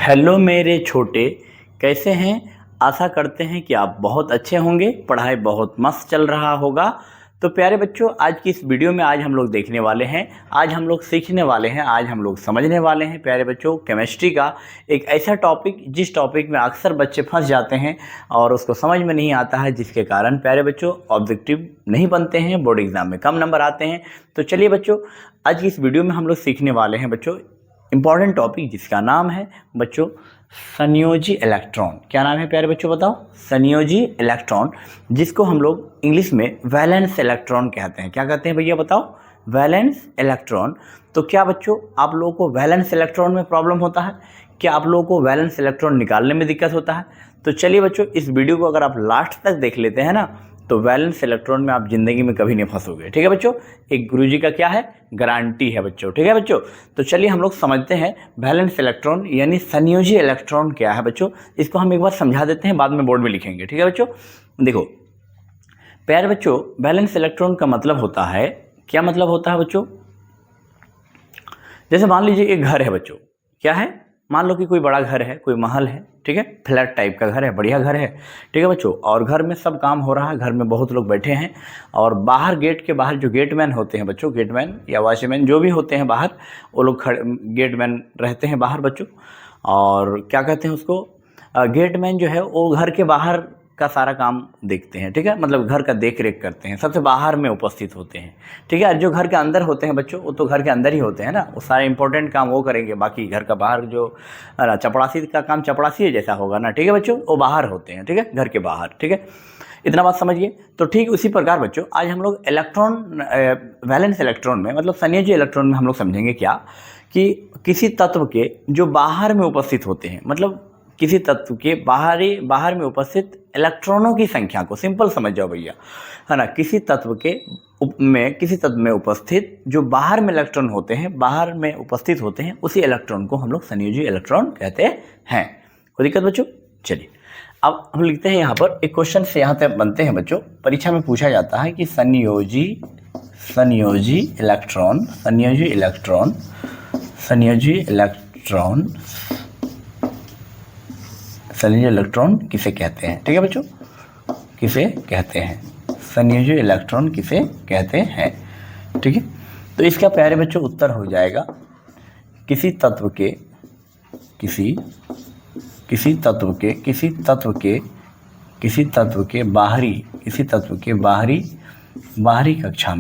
Hello मेरे छोटे, कैसे हैं। आशा करते हैं कि आप बहुत अच्छे होंगे, पढ़ाई बहुत मस्त चल रहा होगा। तो प्यारे बच्चों, आज की इस वीडियो में आज हम लोग देखने वाले हैं, आज हम लोग सीखने वाले हैं, आज हम लोग समझने वाले हैं प्यारे बच्चों केमिस्ट्री का एक ऐसा टॉपिक जिस टॉपिक में अक्सर बच्चे फंस जाते हैं और उसको समझ में नहीं आता है, जिसके कारण प्यारे बच्चों ऑब्जेक्टिव नहीं बनते हैं, बोर्ड एग्जाम में कम नंबर आते हैं। तो चलिए बच्चों, आज की इस वीडियो में हम लोग सीखने वाले हैं बच्चों इम्पॉर्टेंट टॉपिक जिसका नाम है बच्चों संयोजी इलेक्ट्रॉन। क्या नाम है प्यारे बच्चों, बताओ। संयोजी इलेक्ट्रॉन, जिसको हम लोग इंग्लिश में वैलेंस इलेक्ट्रॉन कहते हैं। क्या कहते हैं भैया, बताओ। Valence electron. तो क्या बच्चों आप लोगों को वैलेंस इलेक्ट्रॉन में प्रॉब्लम होता है? क्या आप लोगों को वैलेंस इलेक्ट्रॉन निकालने में दिक्कत होता है? तो चलिए बच्चों, इस वीडियो को अगर आप लास्ट तक देख लेते हैं ना, तो वैलेंस इलेक्ट्रॉन में आप जिंदगी में कभी नहीं फंसोगे। ठीक है बच्चों, एक गुरुजी का क्या है, गारंटी है बच्चों। ठीक है बच्चों, तो चलिए हम लोग समझते हैं वैलेंस इलेक्ट्रॉन यानी संयोजी इलेक्ट्रॉन क्या है बच्चों। इसको हम एक बार समझा देते हैं, बाद में बोर्ड में लिखेंगे। ठीक है बच्चों, देखो प्यारे बच्चों, वैलेंस इलेक्ट्रॉन का मतलब होता है, क्या मतलब होता है बच्चों, जैसे मान लीजिए एक घर है बच्चों। क्या है, मान लो कि कोई बड़ा घर है, कोई महल है, ठीक है, फ्लैट टाइप का घर है, बढ़िया घर है। ठीक है बच्चों, और घर में सब काम हो रहा है, घर में बहुत लोग बैठे हैं, और बाहर गेट के बाहर जो गेटमैन होते हैं बच्चों, गेटमैन या वॉचमैन जो भी होते हैं बाहर, वो लोग गेटमैन रहते हैं बाहर बच्चों। और क्या कहते हैं उसको, गेटमैन जो है वो घर के बाहर का सारा काम देखते हैं। ठीक है, मतलब घर का देख रेख करते हैं, सबसे बाहर में उपस्थित होते हैं। ठीक है, और जो घर के अंदर होते हैं बच्चों, वो तो घर के अंदर ही होते हैं ना, वो सारे इंपॉर्टेंट काम वो करेंगे, बाकी घर का बाहर जो चपड़ासी का काम चपड़ासी जैसा होगा ना। ठीक है बच्चों, वो बाहर होते हैं, ठीक है, घर के बाहर। ठीक है, इतना बात समझिए। तो ठीक उसी प्रकार बच्चों आज हम लोग इलेक्ट्रॉन वैलेंस इलेक्ट्रॉन में, मतलब संयोजी इलेक्ट्रॉन में हम लोग समझेंगे क्या, कि किसी तत्व के जो बाहर में उपस्थित होते हैं, मतलब किसी तत्व के बाहर में उपस्थित इलेक्ट्रॉनों की संख्या को, सिंपल समझ जाओ भैया, है ना। किसी तत्व में उपस्थित जो बाहर में इलेक्ट्रॉन होते हैं, बाहर में उपस्थित होते हैं, उसी इलेक्ट्रॉन को हम लोग संयोजी इलेक्ट्रॉन कहते हैं। कोई दिक्कत बच्चों? चलिए अब हम लिखते हैं यहाँ पर एक क्वेश्चन से यहाँ तक बनते हैं बच्चों, परीक्षा में पूछा जाता है कि संयोजी इलेक्ट्रॉन किसे कहते हैं। ठीक है बच्चों, किसे कहते हैं, संयोजी इलेक्ट्रॉन किसे कहते हैं। ठीक है, तो इसका प्यारे बच्चों उत्तर हो जाएगा किसी तत्व के बाहरी कक्षा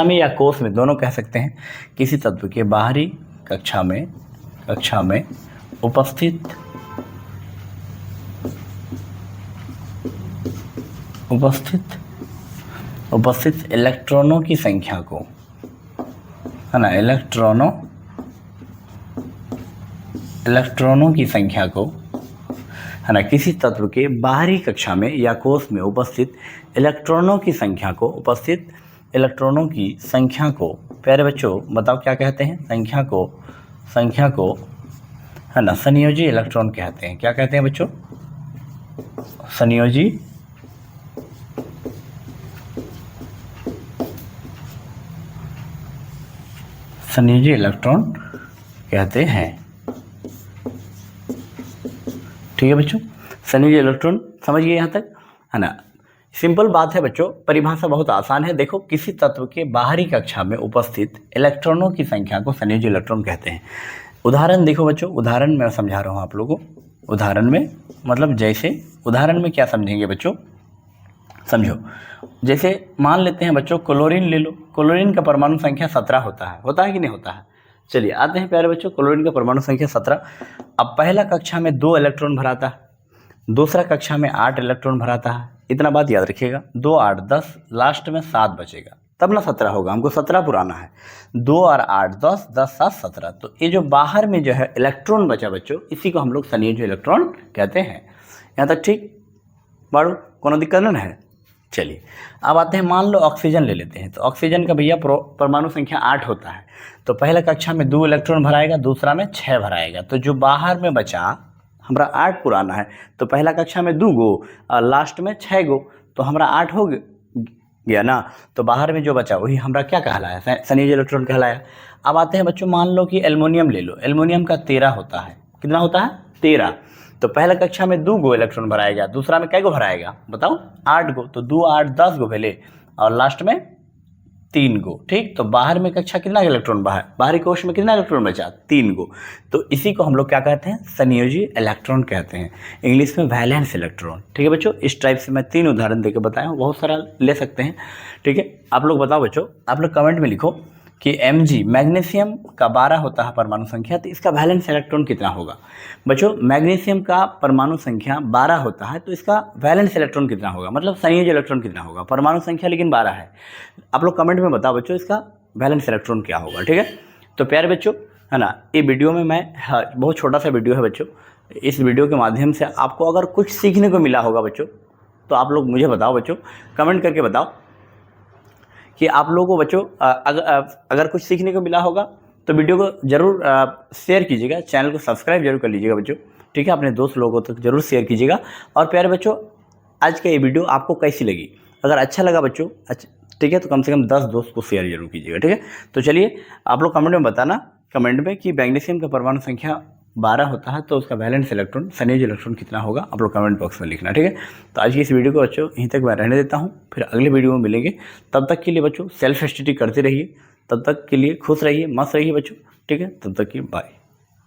में या कोश में, दोनों कह सकते हैं, किसी तत्व के बाहरी कक्षा में उपस्थित इलेक्ट्रॉनों की संख्या को, है ना, इलेक्ट्रॉनों की संख्या को, है ना, किसी तत्व के बाहरी कक्षा में या कोश में उपस्थित इलेक्ट्रॉनों की संख्या को प्यारे बच्चों बताओ क्या कहते हैं, संख्या को, है ना, संयोजी इलेक्ट्रॉन कहते हैं। क्या कहते हैं बच्चों, संयोजी इलेक्ट्रॉन कहते हैं। ठीक है बच्चों, संयोजी इलेक्ट्रॉन समझ गए यहाँ तक, है ना। सिंपल बात है बच्चों, परिभाषा बहुत आसान है। देखो, किसी तत्व के बाहरी कक्षा में उपस्थित इलेक्ट्रॉनों की संख्या को संयोजी इलेक्ट्रॉन कहते हैं। उदाहरण देखो बच्चों, उदाहरण मैं समझा रहा हूँ आप लोगों को। उदाहरण में मतलब जैसे, उदाहरण में क्या समझेंगे बच्चों, समझो। जैसे मान लेते हैं बच्चों क्लोरीन ले लो, क्लोरीन का परमाणु संख्या 17 होता है कि नहीं होता है। चलिए आते हैं प्यारे बच्चों, क्लोरीन का परमाणु संख्या 17। अब पहला कक्षा में 2 इलेक्ट्रॉन भराता है, दूसरा कक्षा में 8 इलेक्ट्रॉन भराता है। इतना बात याद रखिएगा, 2 8 10, लास्ट में 7 बचेगा, तब ना 17 होगा, हमको 17 पुराना है। 2 और 8 10, 10 7 17। तो ये जो बाहर में जो है इलेक्ट्रॉन बचा बच्चों, इसी को हम लोग संयोजी इलेक्ट्रॉन कहते हैं। यहाँ तक ठीक बाड़ू, कोनो दिक्कत ना है। चलिए अब आते हैं, मान लो ऑक्सीजन ले लेते हैं। तो ऑक्सीजन का भैया परमाणु संख्या 8 होता है। तो पहला कक्षा में 2 इलेक्ट्रॉन भराएगा, दूसरा में 6 भराएगा। तो जो बाहर में बचा हमारा 8 पुराना है, तो पहला कक्षा में 2 गो और लास्ट में 6 गो, तो हमारा 8 हो गया ना। तो बाहर में जो बचा वही हमारा क्या कहलाया, संयोजी इलेक्ट्रॉन कहलाया। अब आते हैं बच्चों, मान लो कि एल्युमिनियम ले लो, एल्युमिनियम का 13 होता है, कितना होता है 13। तो पहला कक्षा में 2 गो इलेक्ट्रॉन भराएगा, दूसरा में कै गो भराएगा बताओ 8 गो, तो 2 8 10 गो पहले और लास्ट में 3 गो। ठीक, तो बाहर में कक्षा कितना इलेक्ट्रॉन बाहरी कोश में कितना इलेक्ट्रॉन बचा 3 गो। तो इसी को हम लोग क्या कहते हैं संयोजी इलेक्ट्रॉन कहते हैं, इंग्लिश में वैलेंस इलेक्ट्रॉन। ठीक है बच्चों, इस टाइप से मैं 3 उदाहरण देकर बताया हूँ, बहुत सारा ले सकते हैं। ठीक है, आप लोग बताओ बच्चों, आप लोग कमेंट में लिखो कि Mg मैग्नीशियम का 12 होता है परमाणु संख्या, तो इसका वैलेंस इलेक्ट्रॉन कितना होगा। बच्चों मैग्नीशियम का परमाणु संख्या 12 होता है, तो इसका वैलेंस इलेक्ट्रॉन कितना होगा, मतलब संयोजी इलेक्ट्रॉन कितना होगा। परमाणु संख्या लेकिन 12 है। आप लोग कमेंट में बताओ बच्चों इसका वैलेंस इलेक्ट्रॉन क्या होगा। ठीक है, तो प्यारे बच्चों है ना, ये वीडियो में मैं बहुत छोटा सा वीडियो है बच्चों, इस वीडियो के माध्यम से आपको अगर कुछ सीखने को मिला होगा बच्चों, तो आप लोग मुझे बताओ बच्चों, कमेंट करके बताओ कि आप लोगों को बच्चों अगर कुछ सीखने को मिला होगा तो वीडियो को जरूर शेयर कीजिएगा, चैनल को सब्सक्राइब जरूर कर लीजिएगा बच्चों। ठीक है, अपने दोस्त लोगों तक जरूर शेयर कीजिएगा। और प्यारे बच्चों, आज का ये वीडियो आपको कैसी लगी, अगर अच्छा लगा बच्चों, अच्छा ठीक है, तो कम से कम 10 दोस्त को शेयर जरूर कीजिएगा। ठीक है, तो चलिए आप लोग कमेंट में बताना, कमेंट में कि मैग्नीशियम का परमाणु संख्या 12 होता है, तो उसका वैलेंस इलेक्ट्रॉन संयोजी इलेक्ट्रॉन कितना होगा, आप लोग कमेंट बॉक्स में लिखना। ठीक है, तो आज की इस वीडियो को बच्चों यहीं तक मैं रहने देता हूँ, फिर अगले वीडियो में मिलेंगे। तब तक के लिए बच्चों सेल्फ स्टडी करते रहिए, तब तक के लिए खुश रहिए, मस्त रहिए बच्चों। ठीक है, तब तक की बाय।